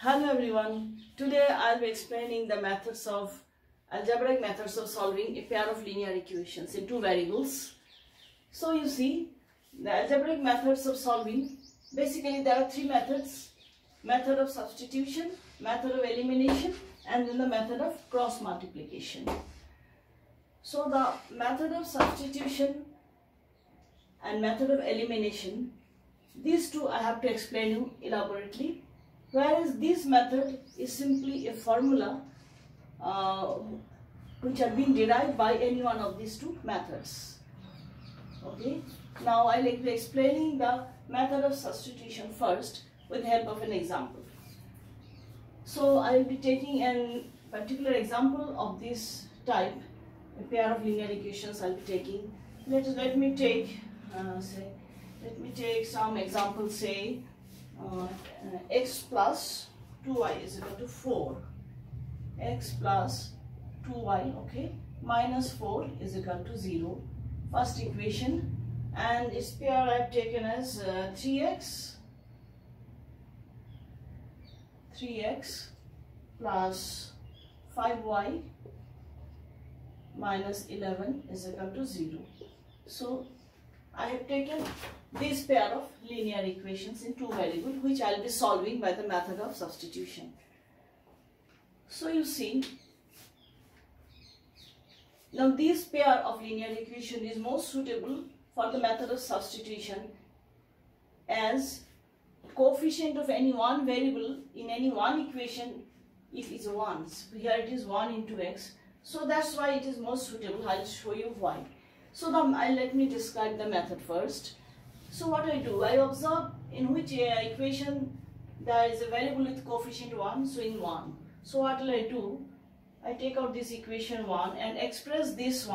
Hello everyone. Today I'll be explaining the algebraic methods of solving a pair of linear equations in two variables. So you see, the algebraic methods of solving, basically there are three methods: method of substitution, method of elimination, and then the method of cross multiplication. So the method of substitution and method of elimination, these two I have to explain you elaborately. Whereas this method is simply a formula which have been derived by any one of these two methods. Okay. Now I will be explaining the method of substitution first with the help of an example. So I will be taking a particular example of this type, a pair of linear equations I will be taking. Let me take some examples. Say x plus 2y is equal to 4, x plus 2y, okay, minus 4 is equal to 0, first equation, and its pair I have taken as 3x plus 5y minus 11 is equal to 0. So I have taken this pair of linear equations in two variables, which I will be solving by the method of substitution. So you see, now this pair of linear equation is most suitable for the method of substitution, as coefficient of any one variable in any one equation, if it is 1, here it is 1 into x, so that's why it is most suitable. I will show you why. So now let me describe the method first. So what I do, I observe in which equation there is a variable with coefficient 1, so in 1. So what will I do? I take out this equation 1 and express this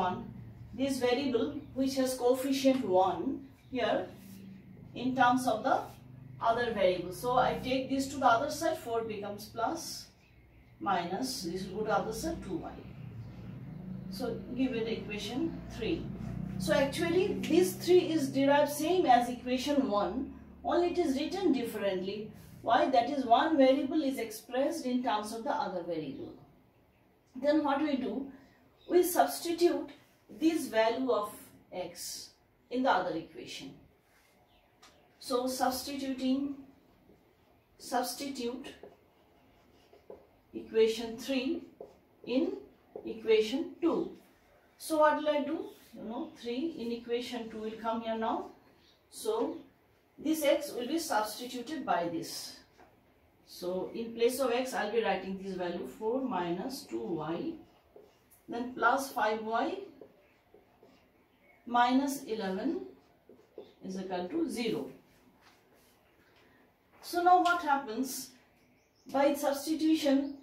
variable which has coefficient 1 here in terms of the other variable. So I take this to the other side, 4 becomes plus, minus, this will go to the other side, 2y. So give it equation 3. So actually this 3 is derived same as equation 1, only it is written differently. Why? That is, one variable is expressed in terms of the other variable. Then what we do? We substitute this value of x in the other equation. So substitute equation 3 in equation 2. So what will I do? 3 in equation 2 will come here now. So this x will be substituted by this. So in place of x, I will be writing this value 4 minus 2y, then plus 5y minus 11 is equal to 0. So now what happens? By substitution,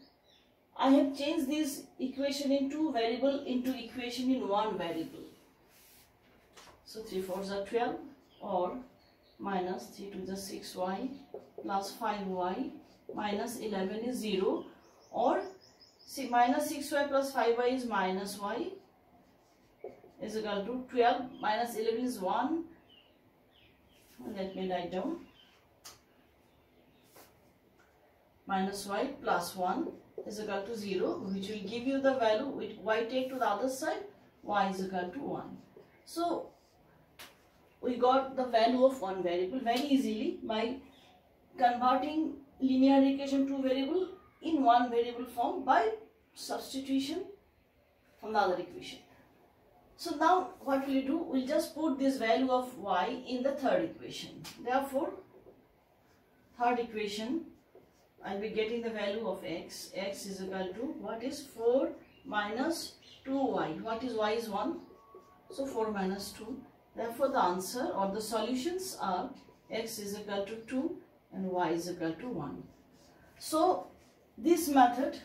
I have changed this equation in two variable into equation in one variable. So 3 4s are 12, or minus 3 to the 6y plus 5y minus 11 is 0, or minus 6y plus 5y is minus y is equal to 12 minus 11 is 1. Let me write down. Minus y plus 1 is equal to 0, which will give you the value which y take to the other side, y is equal to 1. So we got the value of one variable very easily by converting linear equation to variable in one variable form by substitution from the other equation. So now what will we do? We'll just put this value of y in the third equation. Therefore, third equation, I'll be getting the value of x. X is equal to, what is 4 minus 2y. What is y is 1? So 4 minus 2. Therefore, the answer or the solutions are x is equal to 2 and y is equal to 1. So this method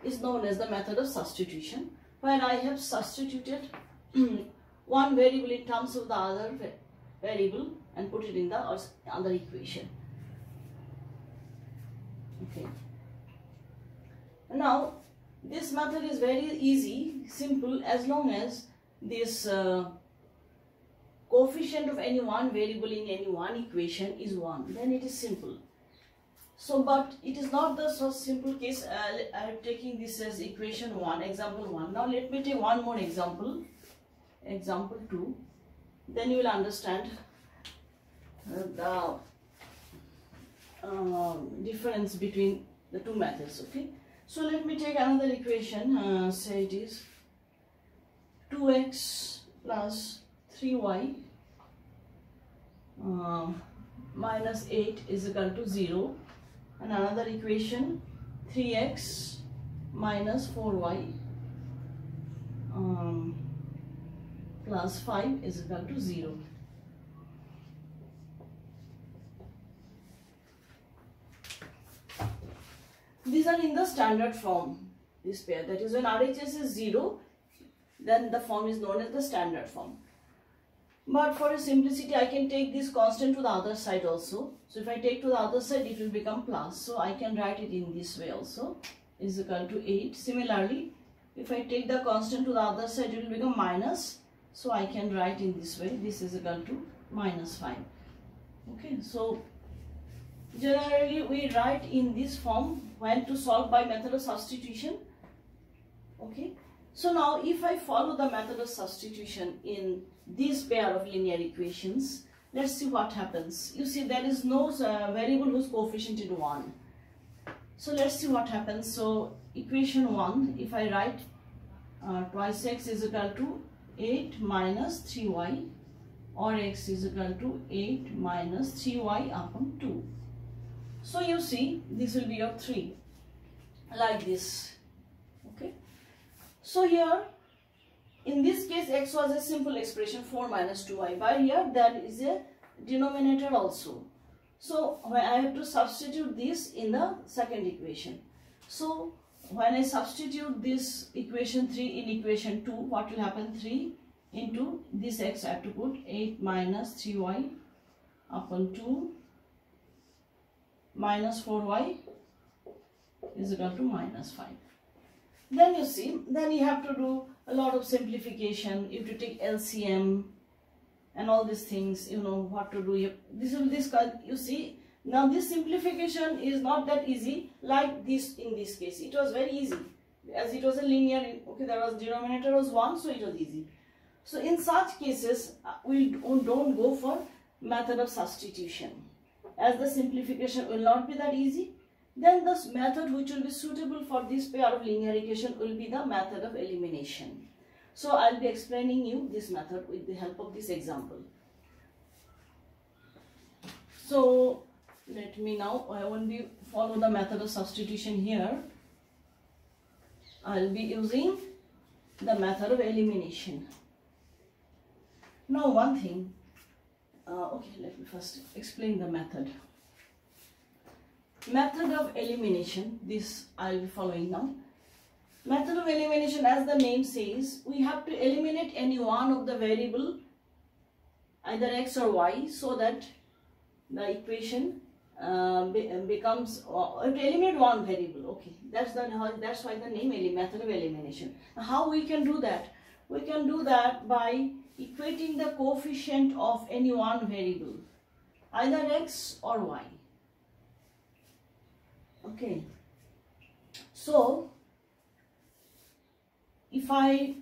is known as the method of substitution, where I have substituted one variable in terms of the other variable and put it in the other equation. Okay. Now this method is very easy, simple, as long as this coefficient of any one variable in any one equation is 1, then it is simple. So, but it is not the so simple case. I am taking this as equation 1, example 1. Now let me take one more example, example 2. Then you will understand the difference between the two methods. Okay. So let me take another equation. Say it is 2x plus 3y minus 8 is equal to 0. And another equation 3x minus 4y plus 5 is equal to 0. These are in the standard form, this pair. That is, when RHS is 0, then the form is known as the standard form. But for a simplicity, I can take this constant to the other side also. So if I take to the other side, it will become plus. So I can write it in this way also, is equal to 8. Similarly, if I take the constant to the other side, it will become minus. So I can write in this way, this is equal to minus 5. Okay, so generally we write in this form when to solve by method of substitution. Okay, so now if I follow the method of substitution in this pair of linear equations, let's see what happens. You see, there is no variable whose coefficient is 1. So let's see what happens. So equation 1, if I write twice x is equal to 8 minus 3y, or x is equal to 8 minus 3y upon 2. So you see, this will be your 3, like this. Okay. So here, in this case, x was a simple expression 4 minus 2y. But here, there is a denominator also. So when I have to substitute this in the second equation. So when I substitute this equation 3 in equation 2, what will happen? 3 into this x, I have to put 8 minus 3y upon 2 minus 4y is equal to minus 5. Then you see, then you have to do a lot of simplification. You have to take LCM and all these things, you know what to do. You see, now this simplification is not that easy like this in this case. It was very easy as it was a linear, okay, there was denominator was 1, so it was easy. So in such cases, we don't go for method of substitution. As the simplification will not be that easy, then the method which will be suitable for this pair of linear equation will be the method of elimination. So I will be explaining you this method with the help of this example. So let me now, I won't be follow the method of substitution here. I will be using the method of elimination. Now one thing, okay, let me first explain the method. Method of elimination, this I will be following now. Method of elimination, as the name says, we have to eliminate any one of the variable, either x or y, so that the equation becomes, to eliminate one variable. Okay, that's why the name method of elimination. Now, how we can do that? We can do that by equating the coefficient of any one variable, either x or y. Okay, so if I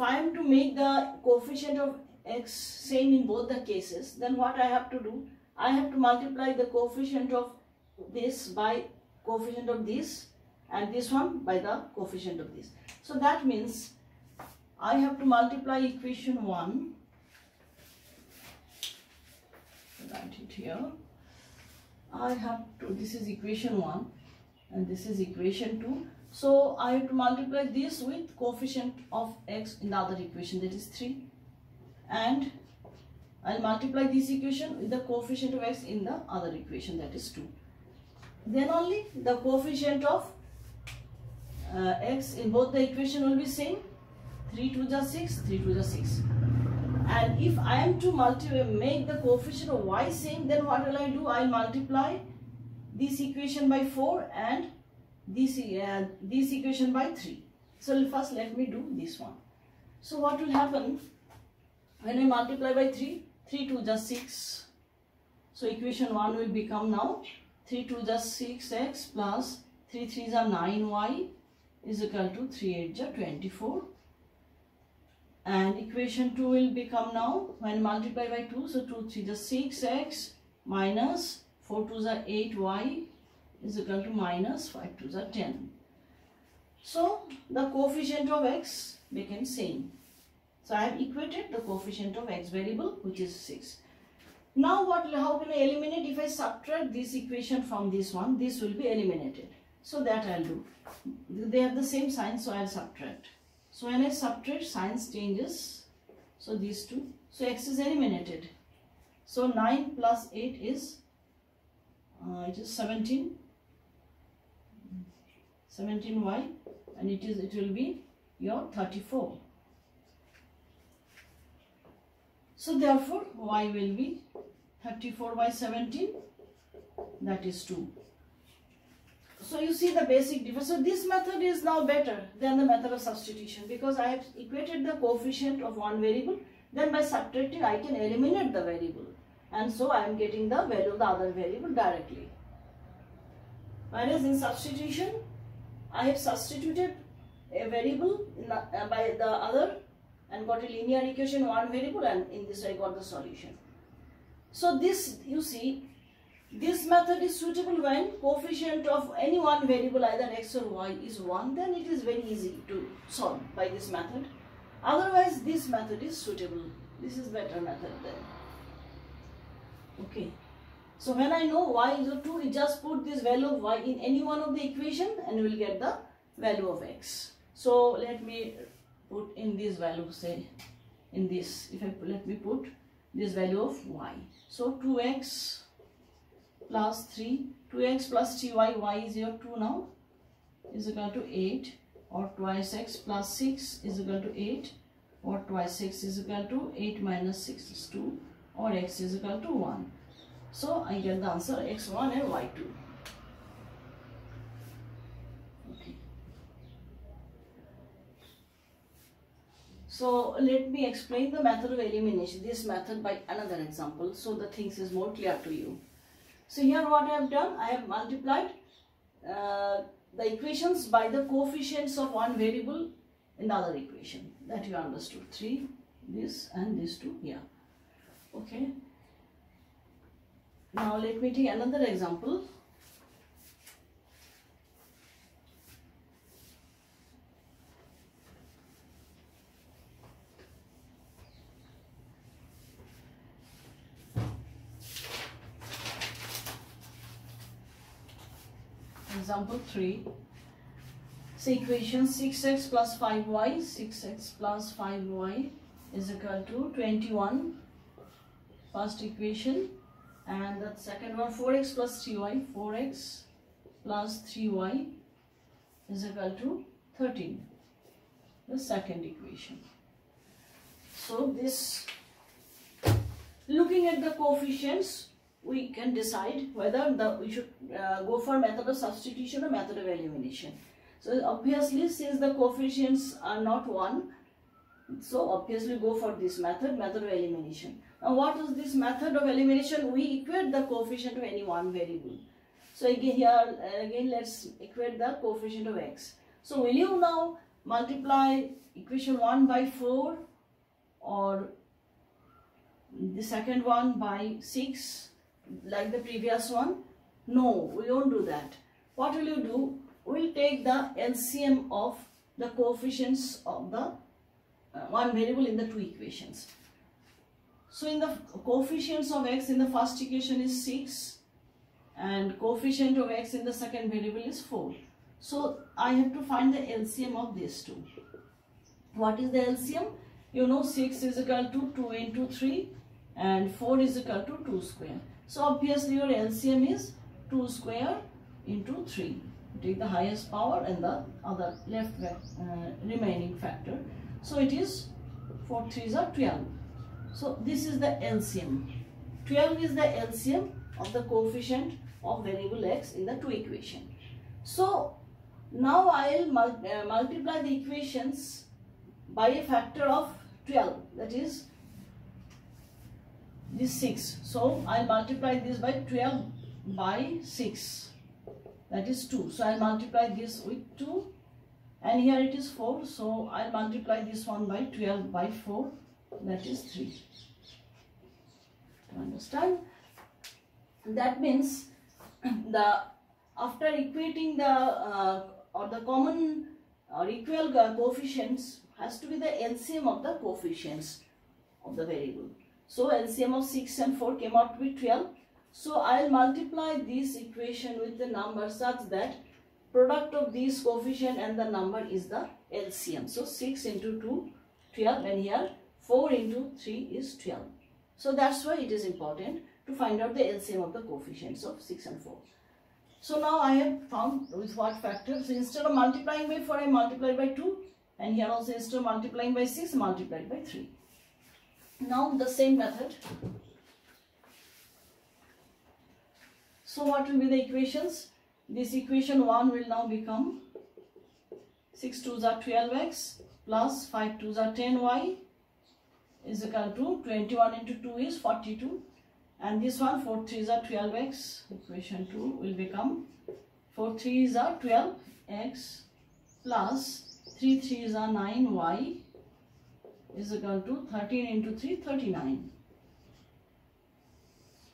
am to make the coefficient of x same in both the cases, then what I have to do? I have to multiply the coefficient of this by coefficient of this, and this one by the coefficient of this. So that means I have to multiply equation 1, write it here. I have to, this is equation 1 and this is equation 2. So I have to multiply this with coefficient of x in the other equation, that is 3, and I will multiply this equation with the coefficient of x in the other equation, that is 2. Then only the coefficient of x in both the equation will be same. 3 2 is 6, 3 2 is 6. And if I am to make the coefficient of y same, then what will I do? I will multiply this equation by 4 and this equation by 3. So first let me do this one. So what will happen when I multiply by 3? 3 2 is 6. So equation 1 will become now 3 2 is 6x plus 3 3 is 9y is equal to 3 8 is 24. And equation 2 will become now when multiplied by 2. So 2 3 is 6x minus 4 2 is 8y is equal to minus 5 2 is 10. So the coefficient of x became same. So I have equated the coefficient of x variable, which is 6. Now how can I eliminate? If I subtract this equation from this one, this will be eliminated. So that I'll do. They have the same sign, so I'll subtract. So when I subtract, signs changes. So these two. So x is eliminated. So 9 plus 8 is it is 17. 17y, and it will be your 34. So therefore y will be 34 by 17, that is 2. So you see the basic difference. So this method is now better than the method of substitution, because I have equated the coefficient of one variable, then by subtracting I can eliminate the variable, and so I am getting the value of the other variable directly. Whereas in substitution, I have substituted a variable by the other and got a linear equation one variable, and in this I got the solution. So this, you see, this method is suitable when coefficient of any one variable, either x or y, is 1, then it is very easy to solve by this method. Otherwise this method is suitable. This is better method then. Okay. So when I know y is 2, we just put this value of y in any one of the equation and we will get the value of x. So let me put in this value, say in this, let me put this value of y. So 2x plus 3, 2x plus 3y, y is your 2 now, is equal to 8, or twice x plus 6 is equal to 8, or twice x is equal to 8 minus 6 is 2, or x is equal to 1. So I get the answer x1 and y2. Okay. So let me explain the method of elimination, this method, by another example, so the things is more clear to you. So here what I have done, I have multiplied the equations by the coefficients of one variable in the other equation, that you understood. 3, this and this 2 here. Okay. Now let me take another example. Example 3. So equation 6x plus 5y, 6x plus 5y is equal to 21, first equation, and the second one 4x plus 3y, 4x plus 3y is equal to 13, the second equation. So this, looking at the coefficients, we can decide whether we should go for method of substitution or method of elimination. So obviously, since the coefficients are not 1, so obviously go for this method, method of elimination. Now what is this method of elimination? We equate the coefficient of any one variable. So again here, let's equate the coefficient of x. So will you now multiply equation 1 by 4 or the second one by 6 like the previous one? No, we won't do that. What will you do? We'll take the LCM of the coefficients of the one variable in the two equations. So in the coefficients of x in the first equation is 6 and coefficient of x in the second variable is 4. So I have to find the LCM of these two. What is the LCM? You know 6 is equal to 2 into 3 and 4 is equal to 2 square. So obviously your LCM is 2 square into 3. Take the highest power and the other left remaining factor. So it is 4 3s are 12. So this is the LCM. 12 is the LCM of the coefficient of variable x in the two equations. So now I will multiply the equations by a factor of 12, that is this 6. So I will multiply this by 12 by 6, that is 2. So I'll multiply this with 2, and here it is 4, so I'll multiply this one by 12 by 4, that is 3. You understand? That means after equating the or the common or equal coefficients has to be the LCM of the coefficients of the variable. So LCM of 6 and 4 came out to be 12. So I'll multiply this equation with the number such that product of this coefficient and the number is the LCM. So 6 into 2, 12, and here 4 into 3 is 12. So that's why it is important to find out the LCM of the coefficients of 6 and 4. So now I have found with what factor. So instead of multiplying by 4, I multiplied by 2, and here also instead of multiplying by 6, multiplied by 3. Now the same method. So what will be the equations? This equation 1 will now become 6 2s are 12x plus 5 2s are 10y is equal to 21 into 2 is 42. And this one 4 3s are 12x, equation 2 will become 4 3s are 12x plus 3 3s are 9y is equal to 13 into 3, 39.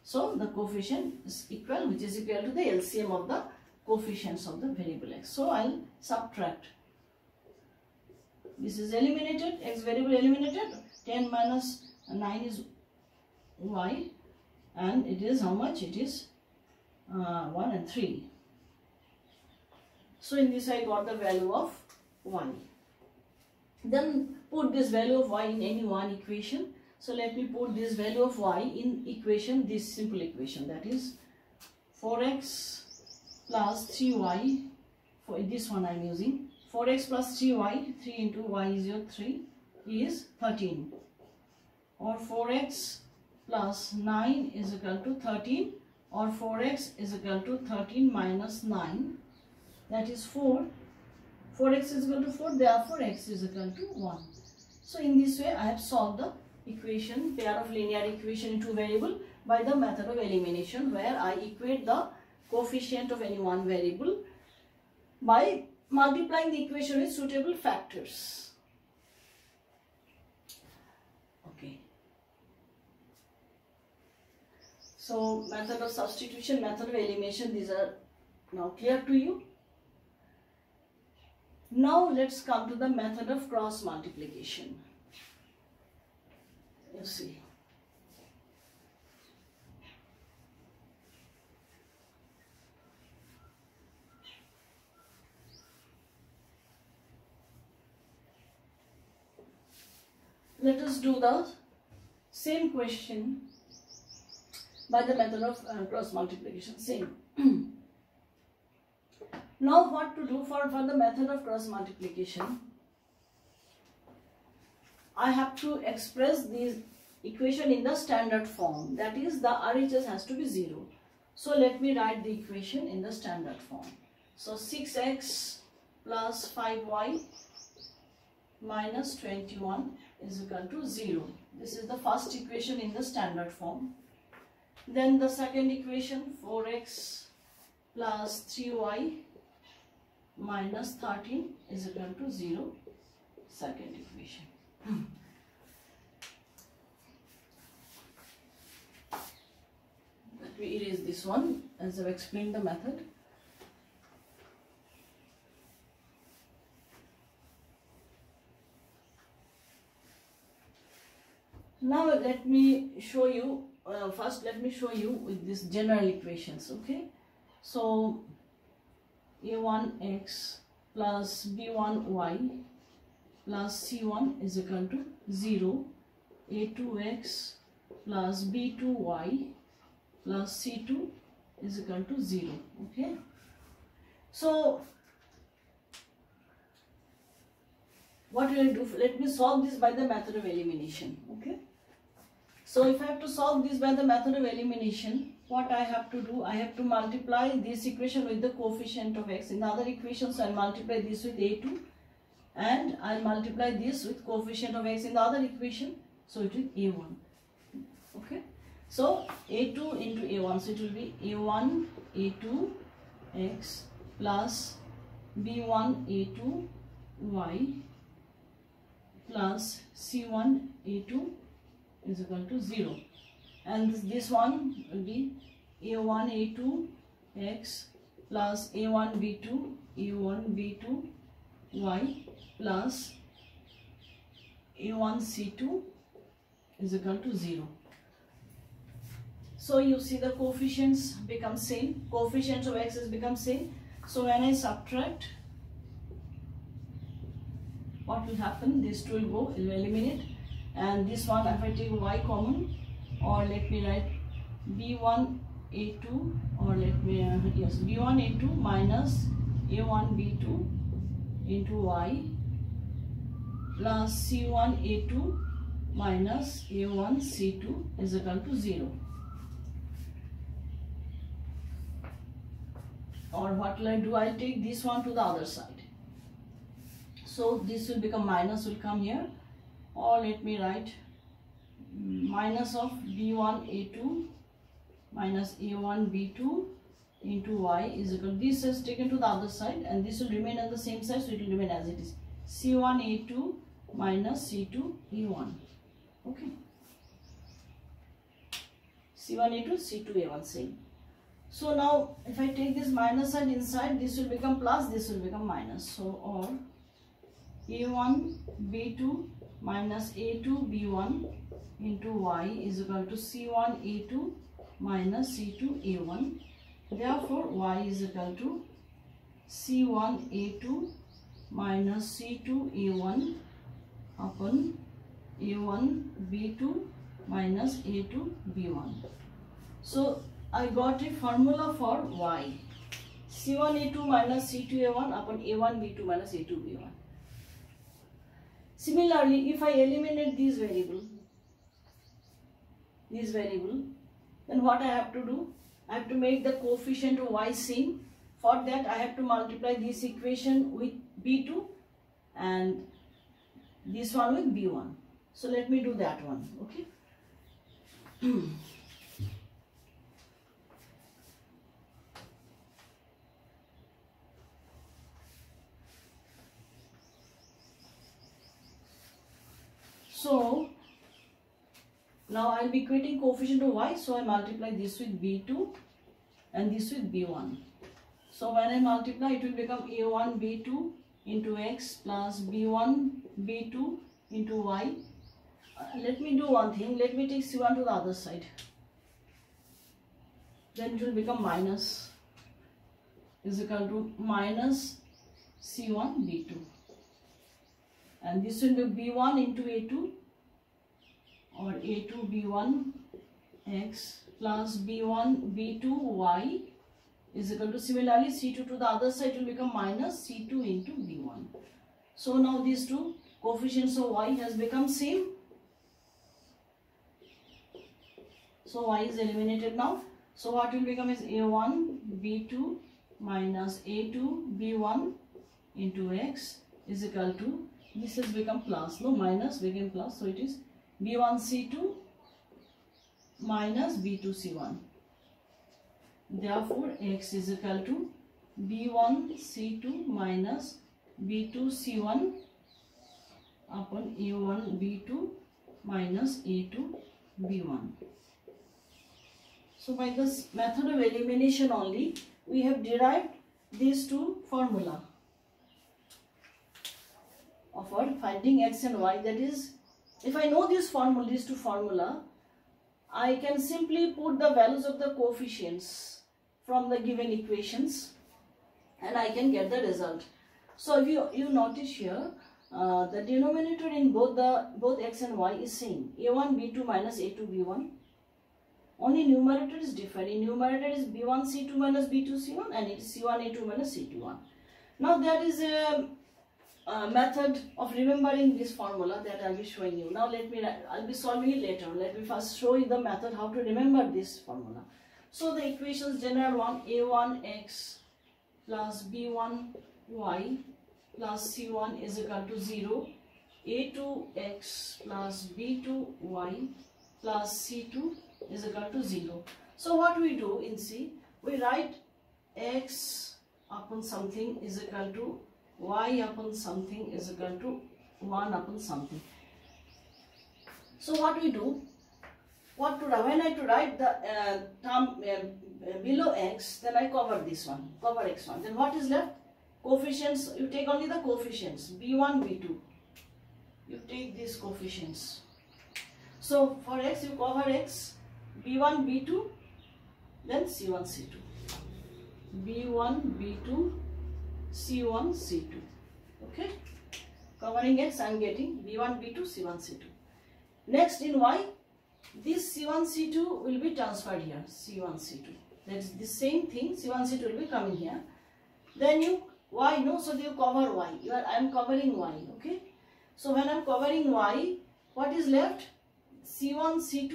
So the coefficient is equal, which is equal to the LCM of the coefficients of the variable x. So I'll subtract. This is eliminated, x variable eliminated, 10 minus 9 is y. And it is how much? It is 1 and 3. So in this I got the value of y. Then put this value of y in any one equation. So let me put this value of y in equation, this simple equation, that is 4x plus 3y. For this one I am using 4x plus 3y, 3 into y is your 3, is 13. Or 4x plus 9 is equal to 13, or 4x is equal to 13 minus 9, that is 4. 4x is equal to 4, therefore x is equal to 1. So in this way I have solved the equation, pair of linear equation into variable by the method of elimination, where I equate the coefficient of any one variable by multiplying the equation with suitable factors. So method of substitution, method of elimination, these are now clear to you. Now let's come to the method of cross multiplication. You see. Let us do the same question by the method of cross multiplication. Same. Now what to do for the method of cross multiplication? I have to express this equation in the standard form, that is the RHS has to be 0. So let me write the equation in the standard form. So 6x plus 5y minus 21 is equal to 0. This is the first equation in the standard form. Then the second equation, 4x plus 3y minus 13 is equal to 0. Second equation. Let me erase this one as I've explained the method. Now let me show you, first let me show you with this general equations, okay. So a1x plus b1y plus c1 is equal to 0, a2x plus b2y plus c2 is equal to 0, okay. So what will I do? Let me solve this by the method of elimination, okay. So if I have to solve this by the method of elimination, what I have to do? I have to multiply this equation with the coefficient of x. In the other equations, I'll multiply this with a2 and I'll multiply this with coefficient of x in the other equation. So it is a1, okay. So a2 into a1, so it will be a1 a2 x plus b1 a2 y plus c1 a2 is equal to 0, and this one will be a1 a2 x plus a1 b2 y plus a1 c2 is equal to 0. So you see the coefficients become same, coefficients of x has become same. So when I subtract, what will happen? These two will go, will eliminate, and this one, if I take y common, or let me write b1 a2, or let me yes, b1 a2 minus a1 b2 into y plus c1 a2 minus a1 c2 is equal to 0. Or what will I do? I'll take this one to the other side. So this will become minus, will come here, or let me write minus of b1 a2 minus a1 b2 into y is equal to, this is taken to the other side and this will remain on the same side, so it will remain as it is, c1 a2 minus c2 a1. Okay, c1 a2 c2 a1 same. So now if I take this minus side inside, this will become plus, this will become minus. So or a1 b2 minus a2 b1 into y is equal to c1 a2 minus c2 a1. Therefore y is equal to c1 a2 minus c2 a1 upon a1 b2 minus a2 b1. So I got a formula for y, c1 a2 minus c2 a1 upon a1 b2 minus a2 b1. Similarly, if I eliminate this variable, then what I have to do? I have to make the coefficient of y same. For that, I have to multiply this equation with b2 and this one with b1. So let me do that one. Okay. So now I will be equating coefficient of y, so I multiply this with b2 and this with b1. So when I multiply, it will become a1 b2 into x plus b1 b2 into y. Let me do one thing, let me take c1 to the other side. Then it will become minus is equal to minus c1 b2. And this will be b1 into a2 or a2 b1 x plus b1 b2 y is equal to, similarly c2 to the other side will become minus c2 into b1. So now these two coefficients of y has become same. So y is eliminated now. So what will become is a1 b2 minus a2 b1 into x is equal to, this has become plus, no, minus became plus, so it is b1 c2 minus b2 c1. Therefore x is equal to b1 c2 minus b2 c1 upon a1 b2 minus a2 b1. So by this method of elimination only, we have derived these two formula of our finding x and y. That is, if I know this formula, these two formula, I can simply put the values of the coefficients from the given equations and I can get the result. So if you notice here, the denominator in both x and y is same, a1 b2 minus a2 b1. Only numerator is different. In numerator is b1 c2 minus b2 c1 and it is c1 a2 minus c2 1. Now there is a method of remembering this formula that I'll be showing you. Now I'll be solving it later. Let me first show you the method how to remember this formula. So the equations general one, a1x plus b1y plus c1 is equal to 0, a2x plus b2y plus C2 is equal to 0. So what we do in C, we write x upon something is equal to y upon something is equal to 1 upon something. So what we do, when I write the term below x, then I cover this one, cover x1. Then what is left? Coefficients, you take only the coefficients, b1, b2. You take these coefficients. So for x, you cover x, b1, b2, then c1, c2. b1, b2, c1, c2. Okay? Covering x, I am getting b1, b2, c1, c2. Next in y, this c1, c2 will be transferred here, c1, c2. That is the same thing, c1, c2 will be coming here. Then you, y, no, so you cover y. I am covering y, okay? So when I am covering y, what is left? c1, c2,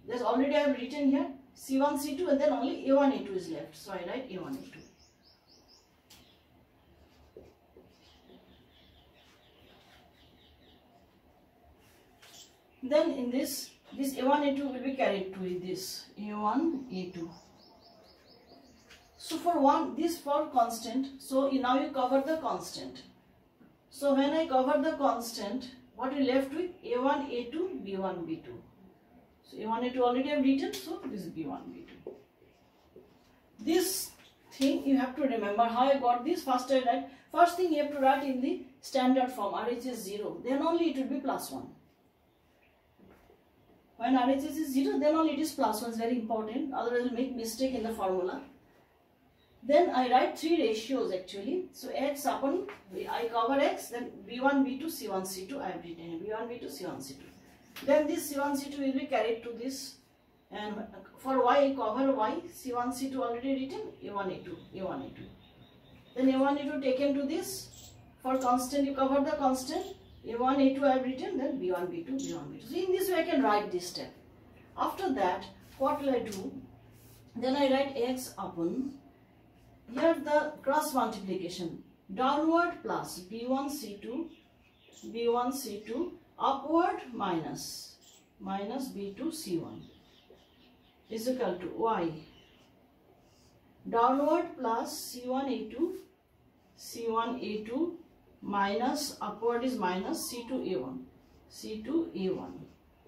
there's already I have written here, c1, c2, and then only a1, a2 is left. So I write a1, a2. Then in this a1, a2 will be carried to this a1, a2. So for this for constant, so now you cover the constant. So when I cover the constant, what you left with? a1, a2, b1, b2. So a1, a2 already I have written, so this is b1, b2. This thing you have to remember how I got this. First I write, first thing you have to write in the standard form, RHS is 0, then only it will be plus 1. When RHS is 0, then only it is plus 1, is very important, otherwise you will make mistake in the formula. Then I write 3 ratios actually. So x upon, I cover x, then b1, b2, c1, c2, I have written b1, b2, c1, c2. Then this c1, c2 will be carried to this, and for y I cover y, c1, c2 already written, a1, a2, a1, a2. Then a1, a2 taken to this, for constant you cover the constant, a1, a2 I have written, then b1, b2, b1, b2. So in this way I can write this step. After that, what will I do? Then I write x upon, here the cross multiplication, downward plus b1, c2, b1, c2, upward minus b2, c1 is equal to y. Downward plus c1, a2, c1, a2 minus upward is minus c2, a1, c2, a1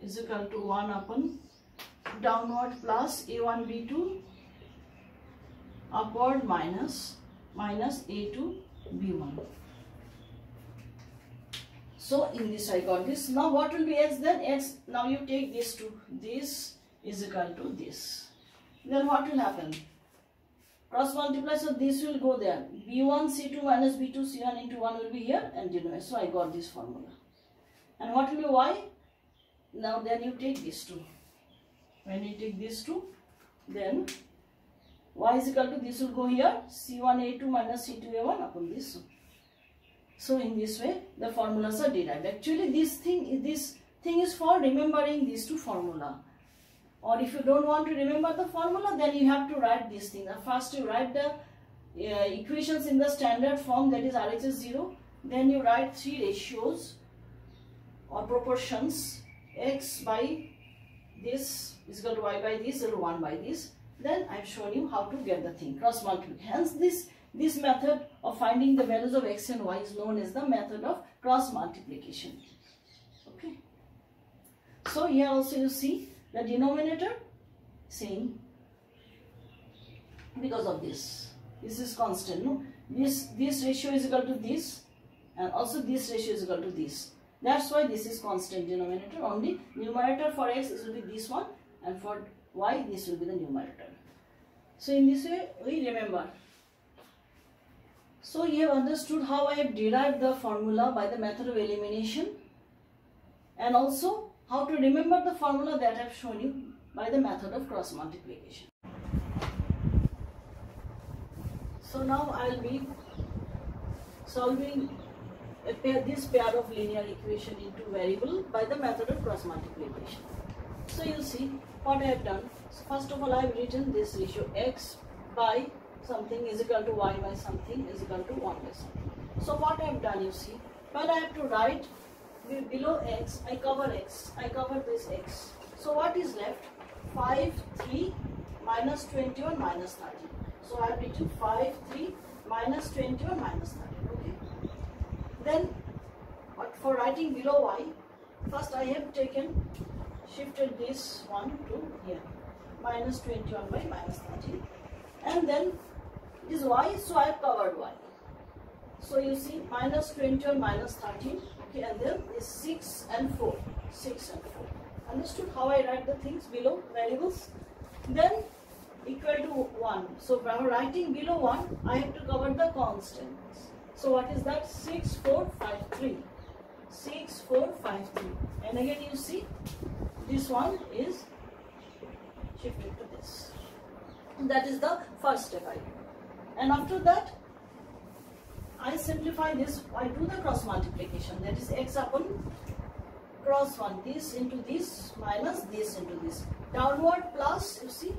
is equal to 1 upon downward plus a1, b2, upward minus a2, b1. So in this I got this. Now what will be x then? X, now you take these two. This is equal to this. Then what will happen? Cross multiply, so this will go there. b1, c2 minus b2, c1 into 1 will be here and denominator. So I got this formula. And what will be y? Now then you take these two. When you take these two, then y is equal to, this will go here, c1a2 minus c2a1 upon this. So in this way the formulas are derived. Actually this thing is for remembering these two formula. Or if you don't want to remember the formula, then you have to write this thing. First you write the equations in the standard form, that is RHS 0. Then you write 3 ratios or proportions, x by this is equal to y by this or 1 by this. Then I have shown you how to get the thing, cross multiply. Hence this method of finding the values of x and y is known as the method of cross multiplication. Okay. So here also you see the denominator same, because of this. This is constant, no? This ratio is equal to this, and also this ratio is equal to this. That's why this is constant denominator. Only numerator for x this will be this one, and for y this will be the numerator. So in this way we remember. So you have understood how I have derived the formula by the method of elimination, and also how to remember the formula that I have shown you by the method of cross multiplication. So now I will be solving this pair of linear equation into variable by the method of cross multiplication. So you see what I have done. So first of all I have written this ratio, x by something is equal to y by something is equal to 1 by something. So what I have done, you see, when I have to write below x, I cover this x. So what is left? 5, 3, minus 21, minus 13. So I have written 5, 3, minus 21, minus 13. Okay. Then, but for writing below y, first I have shifted this one to here. Minus 21 by minus 13. And then it is y, so I have covered y. So you see minus 21, minus 13. Okay, and then is 6 and 4. 6 and 4. Understood how I write the things below, variables? Then equal to 1. So by writing below 1, I have to cover the constants. So what is that? 6, 4, 5, 3. 6, 4, 5, 3. And again you see, this one is shifted to this. That is the first step I do. And after that, I simplify this. I do the cross multiplication. That is x upon cross 1. This into this minus this into this. Downward plus, you see,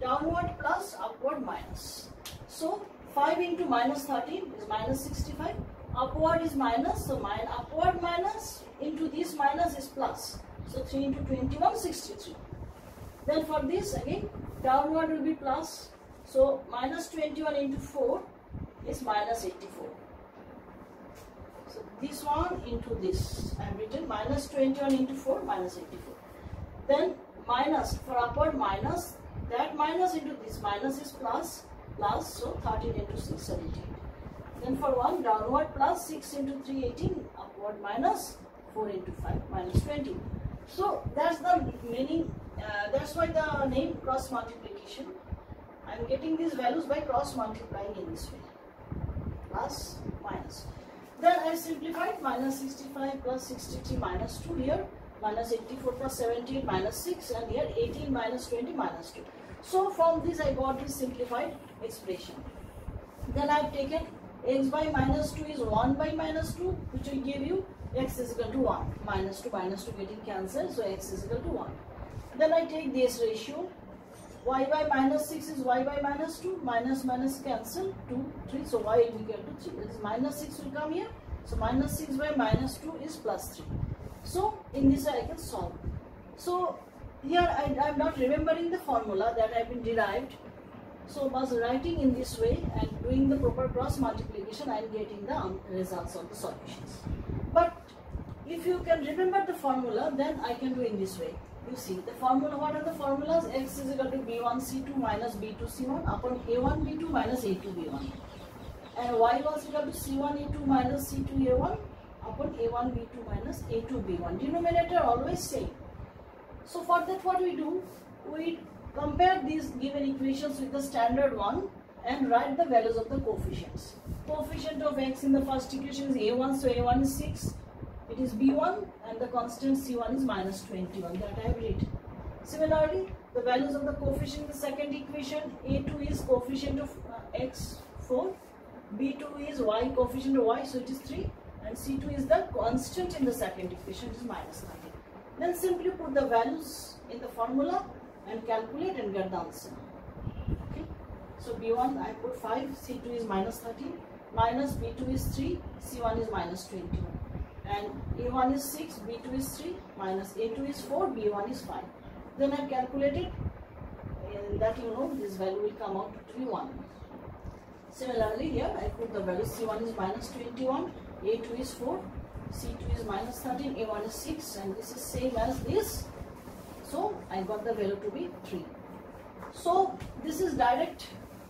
downward plus, upward minus. So 5 into minus 13 is minus 65. Upward is minus, so upward minus into this minus is plus. So 3 into 21, 63. Then for this again, downward will be plus. So minus 21 into 4 is minus 84. So this one into this, I have written minus 21 into 4, minus 84. Then minus, for upward minus, that minus into this minus is plus, so 13 into 6, 17. Then for 1, downward plus, 6 into 3, 18, upward minus, 4 into 5, minus 20. So that's the meaning, that's why the name cross multiplication. I am getting these values by cross multiplying in this way, plus, minus. Then I simplified minus 65 plus 63 minus 2 here, minus 84 plus 17 minus 6, and here 18 minus 20 minus 2. So from this I got this simplified expression. Then I have taken x by minus 2 is 1 by minus 2, which will give you x is equal to 1. Minus 2 getting cancelled, so x is equal to 1. Then I take this ratio. Y by minus 6 is y by minus 2, minus cancel, 2, 3, so y will be equal to 3. This minus 6 will come here, so minus 6 by minus 2 is plus 3. So in this way I can solve. So here I am not remembering the formula that I have been derived. So by writing in this way and doing the proper cross multiplication, I am getting the results of the solutions. But if you can remember the formula, then I can do in this way. You see the formula, what are the formulas? X is equal to B1C2 minus B2C1 upon A1B2 minus A2B1. And Y was equal to C1A2 minus C2A1 upon A1B2 minus A2B1. Denominator always same. So for that what we do? We compare these given equations with the standard one and write the values of the coefficients. Coefficient of x in the first equation is A1, so A1 is 6. It is B1 and the constant C1 is minus 21, that I have written. Similarly, the values of the coefficient in the second equation, A2 is coefficient of x 4, B2 is y coefficient of y, so it is 3, and C2 is the constant in the second equation, it is minus 19. Then simply put the values in the formula and calculate and get the answer. Okay. So B1 I put 5, C2 is minus 13, minus B2 is 3, C1 is minus 21. And A1 is 6, B2 is 3, minus A2 is 4, B1 is 5. Then I calculated, and that you know this value will come out to be 1. Similarly here I put the value C1 is minus 21, A2 is 4, C2 is minus 13, A1 is 6, and this is same as this. So I got the value to be 3. So this is direct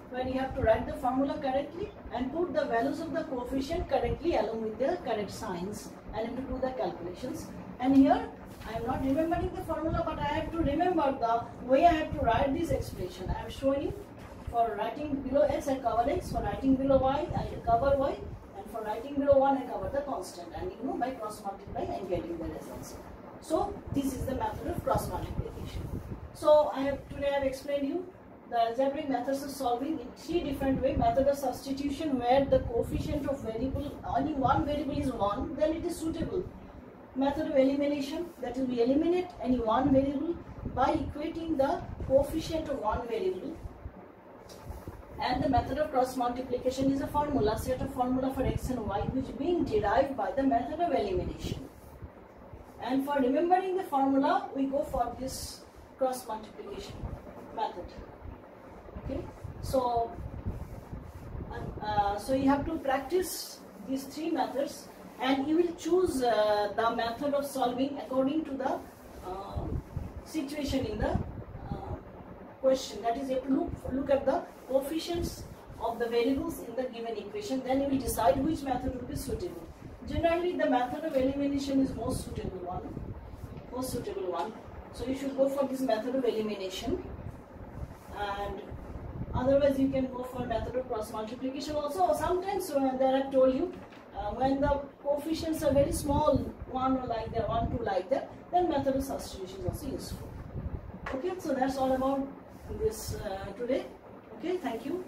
when you have to write the formula correctly and put the values of the coefficient correctly along with their correct signs, and have to do the calculations. And here I am not remembering the formula, but I have to remember the way I have to write this expression. I am showing you. For writing below x I cover x, for writing below y I cover y, and for writing below 1 I cover the constant, and you know by cross multiplying I am getting the results. So this is the method of cross multiplication. So today I have explained you the algebraic methods of solving in 3 different ways. Method of substitution, where the coefficient of variable, only one variable is 1, then it is suitable. Method of elimination, that is we eliminate any one variable by equating the coefficient of one variable. And the method of cross multiplication is a formula, set of formula for x and y, which being derived by the method of elimination. And for remembering the formula, we go for this cross multiplication method. Okay, so you have to practice these three methods, and you will choose the method of solving according to the situation in the question. That is, you have to look at the coefficients of the variables in the given equation. Then you will decide which method will be suitable. Generally, the method of elimination is most suitable one. So you should go for this method of elimination, and otherwise you can go for method of cross multiplication also. Sometimes there I told you, when the coefficients are very small, 1 or like that, 1, 2 like that, then method of substitution is also useful. Okay, so that's all about this today. Okay, thank you.